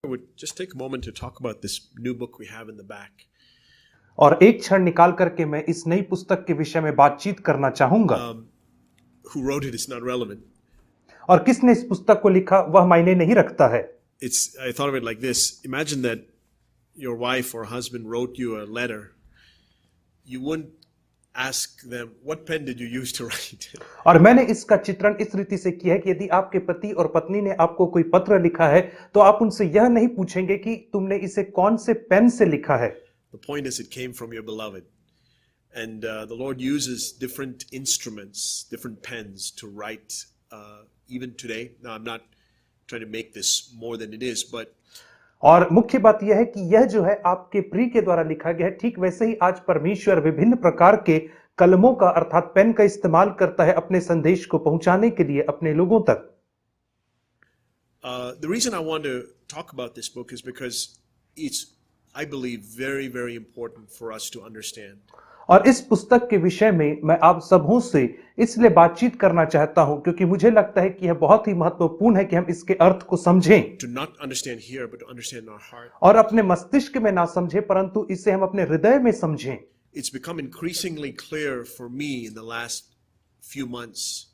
I would just take a moment to talk about this new book we have in the back. और एक क्षण निकाल करके मैं इस नई पुस्तक के विषय में बातचीत करना चाहूंगा। Who wrote it is not relevant. और किसने इस पुस्तक को लिखा वह मायने नहीं रखता है। I thought of it like this. Imagine that your wife or husband wrote you a letter. You wouldn't ask them, what pen did you use to write? और मैंने इसका चित्रण इस रीति से किया है कि यदि आपके पति और पत्नी ने आपको कोई पत्र लिखा है तो आप उनसे यह नहीं पूछेंगे कि तुमने इसे कौन से पेन से लिखा है। The point is, it came from your beloved. And the Lord uses different instruments, different pens to write even today. Now, I'm not trying to make this more than it is, but और मुख्य बात यह है कि यह जो है आपके प्रिय के द्वारा लिखा गया है, ठीक वैसे ही आज परमेश्वर विभिन्न प्रकार के कलमों का अर्थात पेन का इस्तेमाल करता है अपने संदेश को पहुंचाने के लिए अपने लोगों तक। The reason I want to talk about this book is because it's, I believe, very, very important for us to understand. और इस पुस्तक के विषय में मैं आप सबों से इसलिए बातचीत करना चाहता हूं क्योंकि मुझे लगता है कि यह बहुत ही महत्वपूर्ण है कि हम इसके अर्थ को समझें। To not understand here, but to understand in our heart. और अपने मस्तिष्क में ना समझें परंतु इसे हम अपने हृदय में समझें। It's become increasingly clear for me in the last few months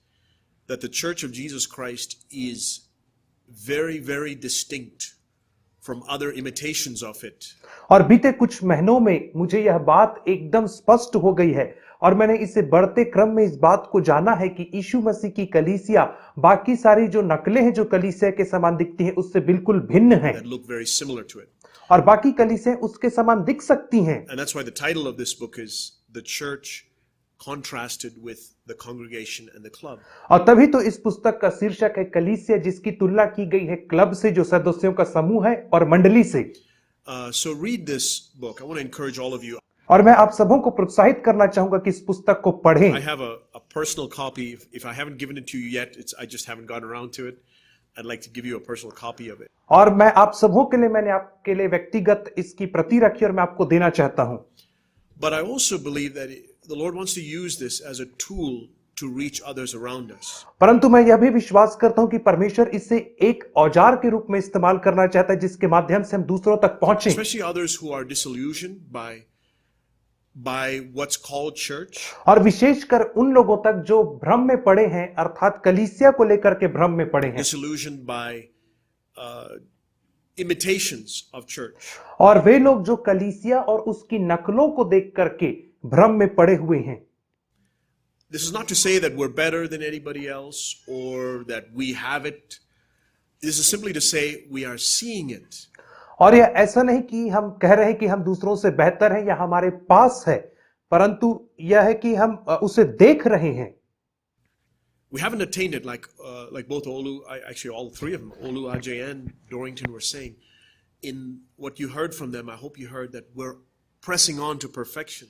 that the Church of Jesus Christ is very, very distinct from other imitations of it. और बीते कुछ महीनों में मुझे यह बात एकदम स्पष्ट हो गई है और मैंने इसे बढ़ते क्रम में इस बात को जाना है कि यीशु मसीह की कलीसिया बाकी सारी जो नकलें हैं जो कलीसिया के समान दिखती हैं उससे बिल्कुल भिन्न हैं। That look very similar to it. और बाकी कलीसियां उसके समान दिख सकती हैं। And that's why the title of this book is The Church Contrasted with the Congregation and the Club. और तभी तो इस पुस्तक का शीर्षक है कलीसिया जिसकी तुलना की गई है क्लब से जो सदस्यों का समूह है और मंडली से। So read this book. I want to encourage all of you. और मैं आप सबों को प्रोत्साहित करना चाहूंगा कि इस पुस्तक को पढ़ें। I have a personal copy. If I haven't given it to you yet, I just haven't gotten around to it. I'd like to give you a personal copy of it. और मैं आप सबों के लिए मैंने आपके लिए व्यक्तिगत इसकी प्रति रखी और मैं आपको देना चाहता हूं। But I also believe that the Lord wants to use this as a tool to reach others around us. परंतु मैं यह भी विश्वास करता हूं कि परमेश्वर इसे एक औजार के रूप में इस्तेमाल करना चाहता है जिसके माध्यम से हम दूसरों तक पहुंचें। Especially others who are disillusioned by what's called church. और विशेषकर उन लोगों तक जो भ्रम में पड़े हैं अर्थात कलीसिया को लेकर के भ्रम में पड़े हैं। Disillusioned by imitations of church. और वे लोग जो कलीसिया और उसकी नकलों को देख करके भ्रम में पड़े हुए हैं। This is not to say that we're better than anybody else or that we have it. This is simply to say we are seeing it. और यह ऐसा नहीं कि हम कह रहे हैं कि हम दूसरों से बेहतर हैं या हमारे पास है, परंतु यह है कि हम उसे देख रहे हैं। We haven't attained it like both Olu, actually all three of them, Olu, Ajay and Dorrington were saying. In what you heard from them, I hope you heard that we're pressing on to perfection.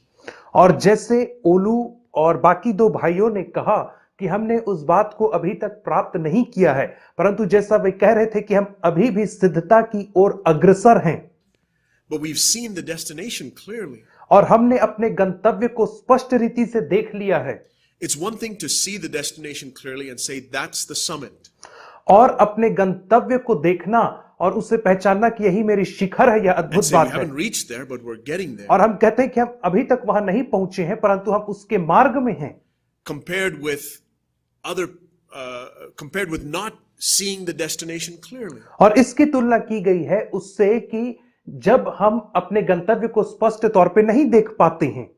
और जैसे ओलू और बाकी दो भाइयों ने कहा कि हमने उस बात को अभी तक प्राप्त नहीं किया है, परंतु जैसा वे कह रहे थे कि हम अभी भी सिद्धता की ओर अग्रसर हैं। But we've seen the destination clearly. और हमने अपने गंतव्य को स्पष्ट रीति से देख लिया है। It's one thing to see the destination clearly and say that's the summit. और अपने गंतव्य को देखना और उसे पहचानना कि यही मेरी शिखर है, यह अद्भुत बात है। और हम कहते हैं कि हम अभी तक वहां नहीं पहुंचे हैं परंतु हम उसके मार्ग में हैं। Compared with not seeing the destination clearly. और इसकी तुलना की गई है उससे कि जब हम अपने गंतव्य को स्पष्ट तौर पे नहीं देख पाते हैं।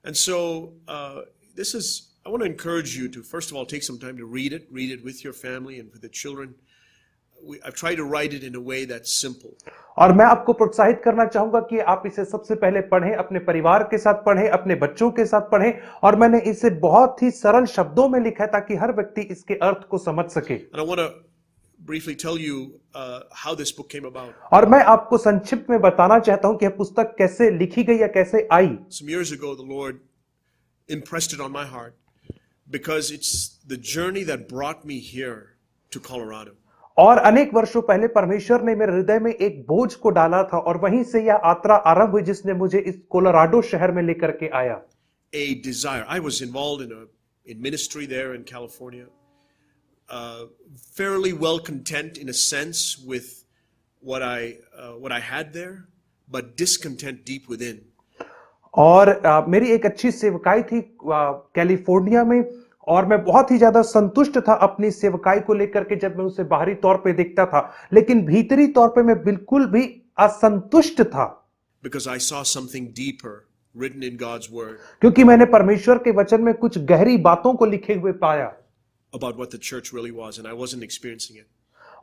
And so I want to encourage you to first of all take some time to read it with your family and with the children. I've tried to write it in a way that's simple. और मैं आपको प्रोत्साहित करना चाहूंगा कि आप इसे सबसे पहले पढ़ें, अपने परिवार के साथ पढ़ें, अपने बच्चों के साथ पढ़ें और मैंने इसे बहुत ही सरल शब्दों में लिखा है ताकि हर व्यक्ति इसके अर्थ को समझ सके। And I want to briefly tell you how this book came about. और मैं आपको संक्षिप्त में बताना चाहता हूं कि यह पुस्तक कैसे लिखी गई या कैसे आई। Some years ago the Lord impressed it on my heart because it's the journey that brought me here to Colorado. और अनेक वर्षों पहले परमेश्वर ने मेरे हृदय में एक बोझ को डाला था और वहीं से यह यात्रा आरंभ हुई जिसने मुझे इस कोलोराडो शहर में लेकर के आया। A desire. I was involved in ministry there in California. Fairly well content in a sense with what I had there, but discontent deep within. और मेरी एक अच्छी सेवकाई थी कैलिफोर्निया में, और मैं बहुत ही ज्यादा संतुष्ट था अपनी सेवकाई को लेकर के जब मैं उसे बाहरी तौर पे देखता था, लेकिन भीतरी तौर पे मैं बिल्कुल भी असंतुष्ट था, Because I saw something deeper written in God's word क्योंकि मैंने परमेश्वर के वचन में कुछ गहरी बातों को लिखे हुए पाया about what the church really was, and I wasn't experiencing it.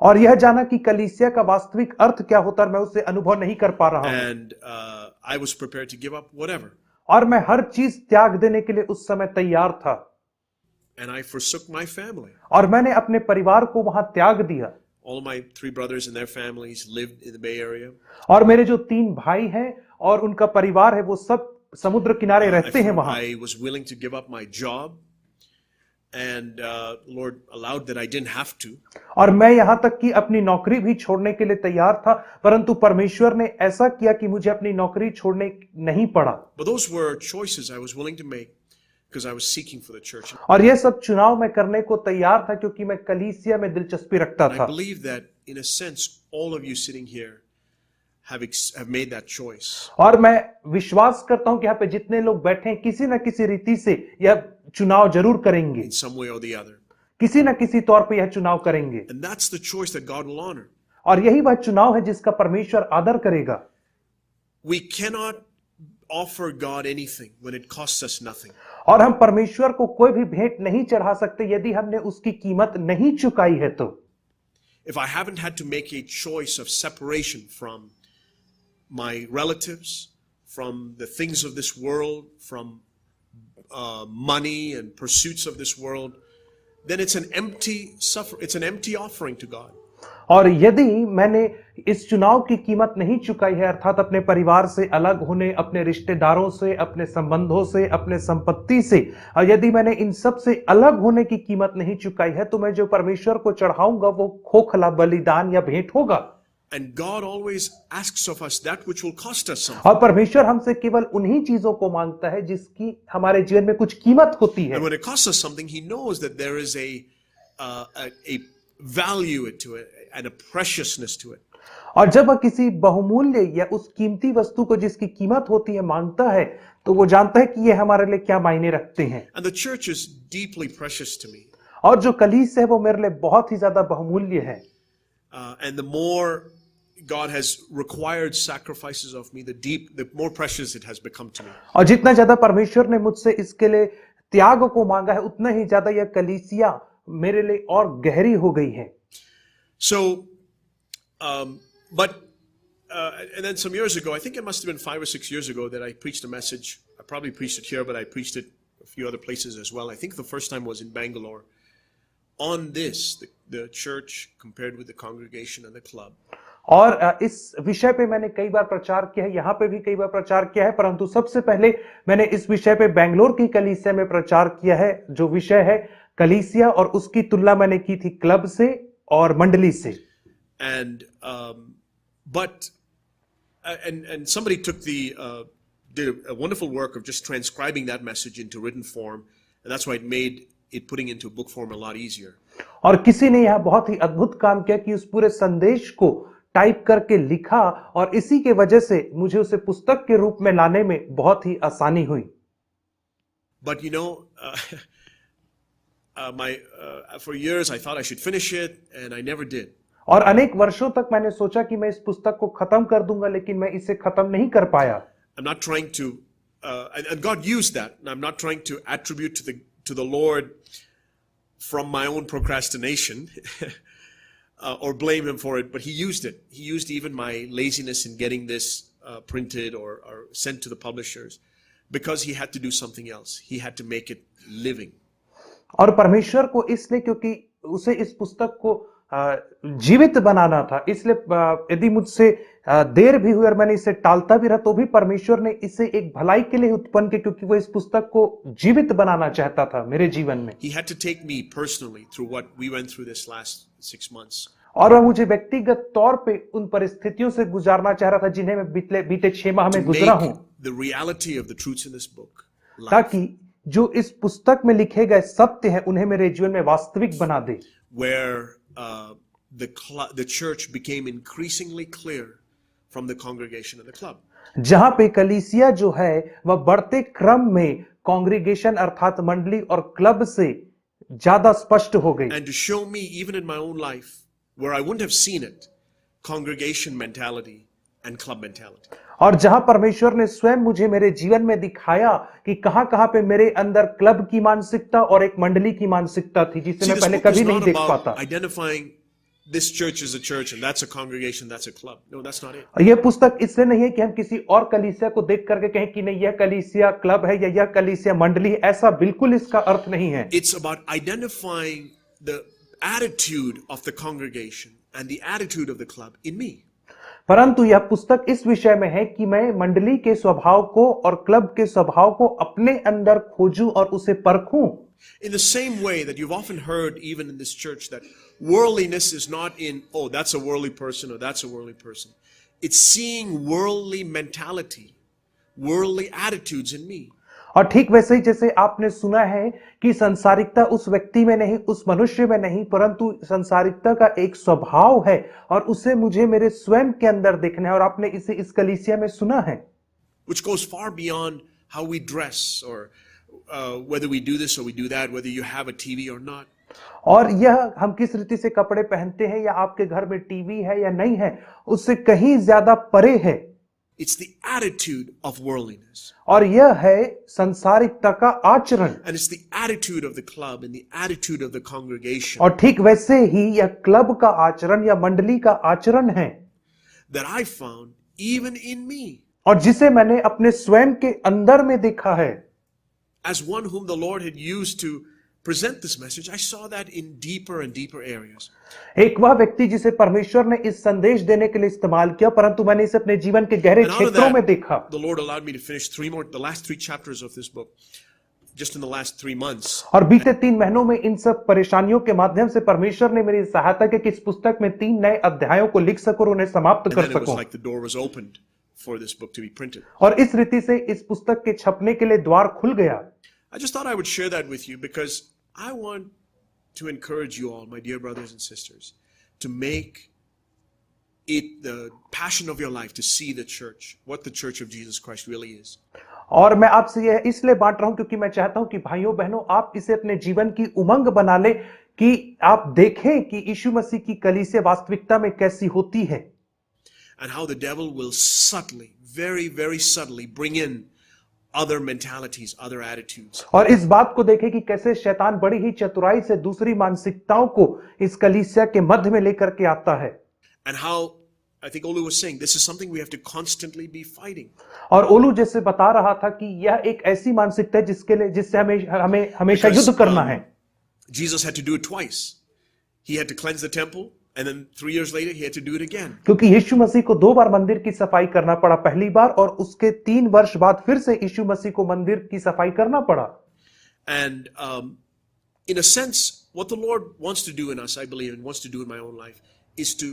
और यह जाना कि कलीसिया का वास्तविक अर्थ क्या होता है, मैं उसे अनुभव नहीं कर पा रहा हूं। And I was prepared to give up whatever. और मैं हर चीज त्याग देने के लिए उस समय तैयार था, And I forsook my family. और मैंने अपने परिवार को वहां त्याग दिया। All of my 3 brothers and their families lived in the Bay Area. और मेरे जो 3 भाई हैं और उनका परिवार है, वो सब समुद्र किनारे रहते हैं वहां। I was willing to give up my job, and Lord allowed that I didn't have to. और मैं यहां तक कि अपनी नौकरी भी छोड़ने के लिए तैयार था, परंतु परमेश्वर ने ऐसा किया कि मुझे अपनी नौकरी छोड़ने नहीं पड़ा। But those were choices I was willing to make because I was seeking for the church. और यह सब चुनाव मैं करने को तैयार था क्योंकि मैं कलीसिया में दिलचस्पी रखता And I था। believe that in a sense all of you sitting here have made that choice. और मैं विश्वास करता हूं कि यहाँ पे जितने लोग बैठे हैं, किसी न किसी रीति से यह चुनाव जरूर करेंगे, In some way or the other. किसी न किसी तौर पे यह चुनाव करेंगे, And that's the choice that God will honor. और यही वह चुनाव है जिसका परमेश्वर आदर करेगा। We cannot offer God anything when it costs us nothing. और हम परमेश्वर को कोई भी भेंट नहीं चढ़ा सकते यदि हमने उसकी कीमत नहीं चुकाई है तो। If I haven't had to make a choice of separation from my relatives, from the things of this world, from money and pursuits of this world, then it's an empty offering to God. और यदि मैंने इस चुनाव की कीमत नहीं चुकाई है, अर्थात अपने परिवार से अलग होने, अपने रिश्तेदारों से, अपने संबंधों से, अपने संपत्ति से, और यदि मैंने इन सब से अलग होने की कीमत नहीं चुकाई है, तो मैं जो परमेश्वर को चढ़ाऊंगा वो खोखला बलिदान या भेंट होगा। And God always asks of us that which will cost us something. और परमेश्वर हमसे केवल उन्हीं चीजों को मांगता है जिसकी हमारे जीवन में कुछ कीमत होती है। And when it costs us something, He knows that there is a value to it and a preciousness to it. और जब वह किसी बहुमूल्य या उस कीमती वस्तु को जिसकी कीमत होती है मांगता है, तो वो जानता है कि ये हमारे लिए क्या मायने रखते हैं। And the church is deeply precious to me. और जो कलीसिया है वो मेरे लिए बहुत ही ज्यादा बहुमूल्य है। And the more God has required sacrifices of me, the more precious it has become to me. और जितना ज्यादा परमेश्वर ने मुझसे इसके लिए त्याग को मांगा है, उतना ही ज्यादा यह कलीसिया मेरे लिए और गहरी हो गई है। So, and then some years ago, I think it must have been 5 or 6 years ago, that I preached a message. I probably preached it here, but I preached it a few other places as well. I think the first time was in Bangalore. On this, the church compared with the congregation and the club. और इस विषय पे मैंने कई बार प्रचार किया है, यहाँ पे भी कई बार प्रचार किया है, परंतु सबसे पहले मैंने इस विषय पे बेंगलोर की कलीसिया में प्रचार किया है, जो विषय है कलीसिया, और उसकी तुलना मैंने की थी क्लब से और मंडली से। And somebody did a wonderful work of just transcribing that message into written form, and that's why it made it putting into book form a lot easier. और किसी ने यह बहुत ही अद्भुत काम किया कि उस पूरे संदेश को टाइप करके लिखा, और इसी के वजह से मुझे उसे पुस्तक के रूप में लाने में बहुत ही आसानी हुई। But you know, for years I thought I should finish it, and I never did. और अनेक वर्षों तक मैंने सोचा कि मैं इस पुस्तक को खत्म कर दूंगा, लेकिन मैं इसे खत्म नहीं कर पाया। I'm not trying to, and God used that. And I'm not trying to attribute to the Lord from my own procrastination or blame Him for it, but He used it. He used even my laziness in getting this printed or sent to the publishers, because He had to do something else. He had to make it living. और परमेश्वर को इसलिए, क्योंकि उसे इस पुस्तक को जीवित बनाना था, इसलिए यदि मुझसे देर भी हुई और मैंने इसे टालता भी रहा, तो भी परमेश्वर ने इसे एक भलाई के लिए उत्पन्न किया, क्योंकि वो इस पुस्तक को जीवित बनाना चाहता था मेरे जीवन में। He had to take me personally through what we went through this last 6 months. और वह मुझे व्यक्तिगत तौर पे उन परिस्थितियों से गुजारना चाह रहा था जिन्हें मैं बीते 6 माह में गुजरा हूं, the reality of the truths in this book, ताकि जो इस पुस्तक में लिखे गए सत्य हैं उन्हें मेरे जीवन में वास्तविक बना दे। Where the church became increasingly clear from the congregation and the club. जहां पे कलीसिया जो है वह बढ़ते क्रम में कांग्रीगेशन अर्थात मंडली और क्लब से ज्यादा स्पष्ट हो गई। And to show me, even in my own life, where I wouldn't have seen it, congregation mentality and club mentality. और जहां परमेश्वर ने स्वयं मुझे मेरे जीवन में दिखाया कि कहां कहां पे मेरे अंदर क्लब की मानसिकता और एक मंडली की मानसिकता थी जिसे See, मैं this पहले book is कभी नहीं not देख about पाता। identifying this church is a church and that's a congregation, that's a club. No, that's not it. और यह पुस्तक इसलिए नहीं है कि हम किसी और कलीसिया को देख करके कहें कि नहीं यह कलीसिया क्लब है या यह कलीसिया मंडली है, ऐसा बिल्कुल इसका अर्थ नहीं है। It's about identifying the attitude of the congregation and the attitude of the club in me. परंतु यह पुस्तक इस विषय में है कि मैं मंडली के स्वभाव को और क्लब के स्वभाव को अपने अंदर खोजूं और उसे परखूं। In the same way that you've often heard, even in this church, that worldliness is not in, oh, that's a worldly person or that's a worldly person. It's seeing worldly mentality, worldly attitudes in me. और ठीक वैसे ही जैसे आपने सुना है कि संसारिकता उस व्यक्ति में नहीं, उस मनुष्य में नहीं, परंतु संसारिकता का एक स्वभाव है और उसे मुझे मेरे स्वयं के अंदर देखना है। और आपने इसे इस कलीसिया में सुना है, Which goes far beyond how we dress or whether we do this or we do that, whether you have a TV or not. और यह हम किस रीति से कपड़े पहनते हैं या आपके घर में टीवी है या नहीं है, उससे कहीं ज्यादा परे है। It's the attitude of worldliness. और यह है संसारिकता का आचरण। And it's the attitude of the club and the attitude of the congregation और ठीक वैसे ही यह क्लब का आचरण या मंडली का आचरण है that I found even in me. और जिसे मैंने अपने स्वयं के अंदर में देखा है। As one whom the Lord had used to present this message, I saw that in deeper and deeper areas. एक वह व्यक्ति जिसे परमेश्वर ने इस संदेश देने के लिए इस्तेमाल किया, परंतु मैंने इसे अपने जीवन के गहरे And out of क्षेत्रों में that, देखा। the Lord allowed me to finish the last three chapters of this book, just in the last 3 months. और बीते 3 महीनों में इन सब परेशानियों के माध्यम से परमेश्वर ने मेरी सहायता की कि इस पुस्तक में 3 नए अध्यायों को लिख सकूं और उन्हें समाप्त And कर then it was सकूं। like the door was opened for this book to be printed. और इस रीति से इस पुस्तक के छपने के लिए द्वार खुल गया। I just thought I would share that with you because I want to encourage you all, my dear brothers and sisters, to make it the passion of your life to see the church, what the church of Jesus Christ really is. और मैं आपसे यह इसलिए बांट रहा हूं क्योंकि मैं चाहता हूं कि भाइयों बहनों आप इसे अपने जीवन की उमंग बना ले कि आप देखें कि यीशु मसीह की कलीसिया वास्तविकता में कैसी होती है। And how the devil will subtly, very, very subtly bring in other mentalities, other attitudes. और इस बात को देखें कि कैसे शैतान बड़ी ही चतुराई से दूसरी मानसिकताओं को इस कलीसिया के मध्य में लेकर के आता है। And how, I think Olu was saying, this is something we have to constantly be fighting. और ओलू जैसे बता रहा था कि यह एक ऐसी मानसिकता है जिससे हमें हमेशा Because, युद्ध करना है। Jesus had to do it twice. He had to cleanse the temple, and then 3 years later, he had to do it again. क्योंकि यीशु मसीह को 2 बार मंदिर की सफाई करना पड़ा, पहली बार और उसके 3 वर्ष बाद फिर से यीशु मसीह को मंदिर की सफाई करना पड़ा। And in a sense, what the Lord wants to do in us, I believe, and wants to do in my own life, is to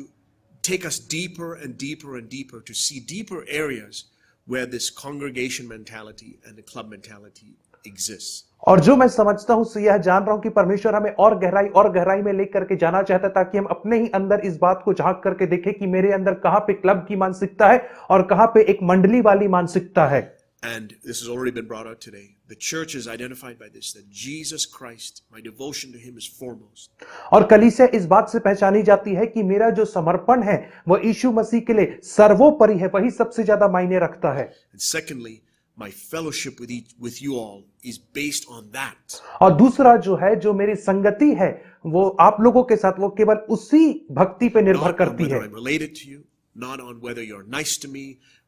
take us deeper and deeper and deeper to see deeper areas where this congregation mentality and the club mentality exists. और जो मैं समझता हूं यह जान रहा हूं कि परमेश्वर हमें और गहराई में लेकर के जाना चाहता है ताकि हम अपने ही अंदर इस बात को झांक करके देखें कि मेरे अंदर कहां पे क्लब की मानसिकता है और कहां पे एक मंडली वाली मानसिकता है। And this has already been brought out today. The church is identified by this, that Jesus Christ, my devotion to him is foremost. और कलीसिया इस बात से पहचानी जाती है कि मेरा जो समर्पण है वह यीशु मसीह के लिए सर्वोपरि है, वही सबसे ज्यादा मायने रखता है। And secondly, my fellowship with you all is based on that. और दूसरा जो है, जो मेरी संगति है वो आप लोगों के साथ वो केवल उसी भक्ति पे निर्भर Not on करती whether है। I'm related to you, not on whether you're nice to me,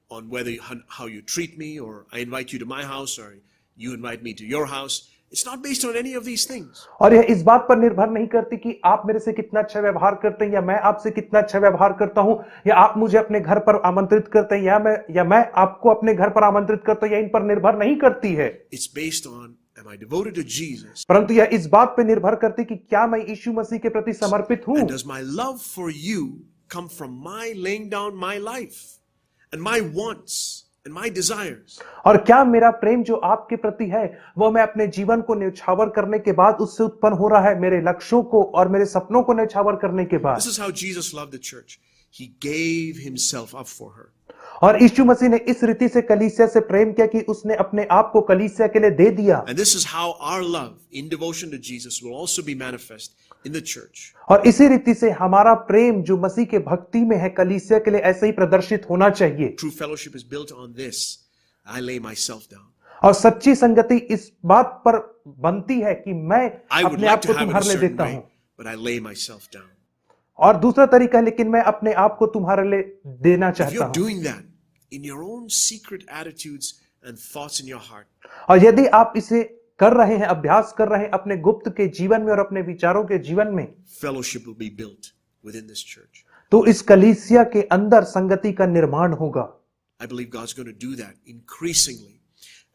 on whether how you treat me, or I invite you to my house, or you invite me to your house. It's not based on any of these things. और यह इस बात पर निर्भर नहीं करती कि आप मेरे से कितना अच्छा व्यवहार करते हैं या मैं आपसे कितना अच्छा व्यवहार करता हूं, या आप मुझे अपने घर पर आमंत्रित करते हैं या मैं आपको अपने घर पर आमंत्रित करता हूं, या इन पर निर्भर नहीं करती है। It's based on, am I devoted to Jesus? परंतु यह इस बात पर निर्भर करती कि क्या मैं यीशु मसीह के प्रति समर्पित हूं। And does my love for you come from my laying down my life and my wants and my desires. और क्या मेरा प्रेम जो आपके प्रति है वो मैं अपने जीवन को न्यौछावर करने के बाद उससे उत्पन्न हो रहा है, मेरे लक्ष्यों को और मेरे सपनों को न्यौछावर करने के बाद। This is how Jesus loved the church. He gave himself up for her. और यीशु मसीह ने इस रीति से कलीसिया से प्रेम किया कि उसने अपने आप को कलीसिया के लिए दे दिया। And this is how our love in devotion to Jesus will also be manifest in the church. और इसी रीति से हमारा प्रेम जो मसीह के भक्ति में है कलीसिया के लिए ऐसे ही प्रदर्शित होना चाहिए। True fellowship is built on this. I lay myself down. और सच्ची संगति इस बात पर बनती है कि मैं I would अपने like आप to को have it a तुम्हारे लिए certain देता way, हूं। but I lay myself down. और दूसरा तरीका है लेकिन मैं अपने आप को तुम्हारे लिए देना If चाहता you're हूं। doing that in your own secret attitudes and thoughts in your heart, और यदि आप इसे कर रहे हैं, अभ्यास कर रहे हैं अपने गुप्त के जीवन में और अपने विचारों के जीवन में, fellowship will be built within this church. तो इस कलीसिया के अंदर संगति का निर्माण होगा। I believe God's going to do that increasingly.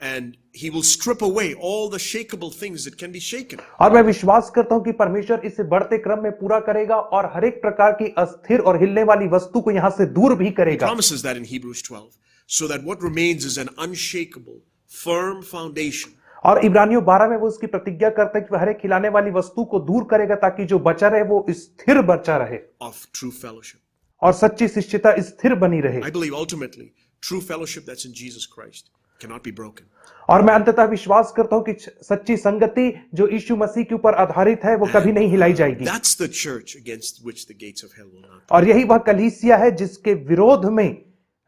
And he will strip away all the shakeable things that can be shaken. और मैं विश्वास करता हूं कि परमेश्वर इसे बढ़ते क्रम में पूरा करेगा और हर एक प्रकार की अस्थिर और हिलने वाली वस्तु को यहां से दूर भी He करेगा। promises that in Hebrews 12, so that what remains is an unshakable, firm foundation. और इब्रानियों 12 में वो उसकी प्रतिज्ञा करता है कि वह हर एक हिलाने वाली वस्तु को दूर करेगा ताकि जो बचा रहे वो स्थिर बचा रहे Of true fellowship. और सच्ची शिष्यता स्थिर बनी रहे। I believe ultimately, true fellowship that's in Jesus Christ cannot be broken. और मैं अंततः विश्वास करता हूं कि सच्ची संगति जो यीशु मसीह के ऊपर आधारित है वो कभी नहीं हिलाई जाएगी। That's the church against which the gates of hell will not. और यही वह कलीसिया है जिसके विरोध में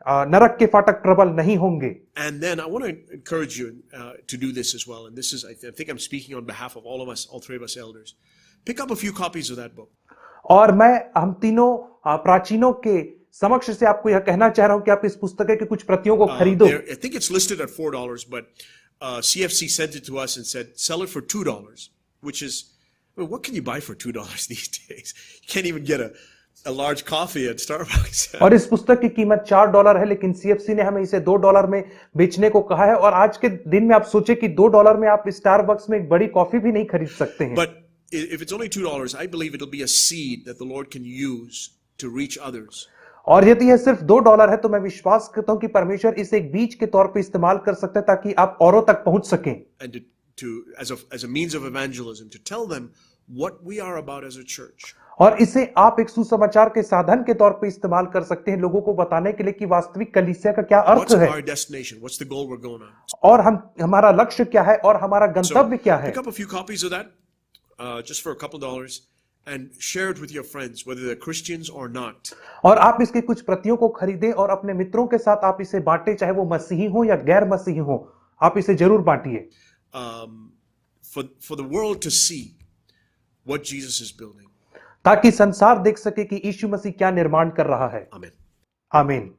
नरक के फाटक प्रबल नहीं होंगे। And then I want to encourage you to do this as well. And this is, I think I'm speaking on behalf of all of us, all three of us elders. Pick up a few copies of that book. और मैं हम तीनों प्राचीनों के समक्ष से आपको यह कहना चाह रहा हूं कि आप इस पुस्तक की कुछ प्रतियों को खरीदो। I think it's listed at $4, but CFC sent it to us and said, sell it for $2, which is, I mean, what can you buy for $2 these days? You can't even get a large coffee at Starbucks. और इस पुस्तक की कीमत $4 है, लेकिन CFC ने हमें इसे $2 में बेचने को कहा है। और आज के दिन में आप सोचे कि $2 में आप स्टारबक्स में एक बड़ी कॉफी भी नहीं खरीद सकते हैं। But if it's only $2, I believe it'll be a seed that the Lord can use to reach others. और यदि यह सिर्फ $2 है तो मैं विश्वास करता हूं कि परमेश्वर इसे एक बीज के तौर पर इस्तेमाल कर सकता है ताकि आप औरों तक पहुंच सकें। And as a means of evangelism, to tell them what we are about as a church. और इसे आप एक सुसमाचार के साधन के तौर पर इस्तेमाल कर सकते हैं लोगों को बताने के लिए कि वास्तविक कलीसिया का क्या अर्थ What's है our destination? What's the goal we're going on? और हमारा लक्ष्य क्या है और हमारा गंतव्य क्या है। Pick up a few copies of that, just for a couple dollars, and share it with your friends, whether they're Christians or not. और आप इसके कुछ प्रतियों को खरीदें और अपने मित्रों के साथ आप इसे बांटें, चाहे वो मसीही हो या गैर मसीही हो, आप इसे जरूर बांटिए। For the world to see what Jesus is building. ताकि संसार देख सके कि यीशु मसीह क्या निर्माण कर रहा है। Amen. आमीन।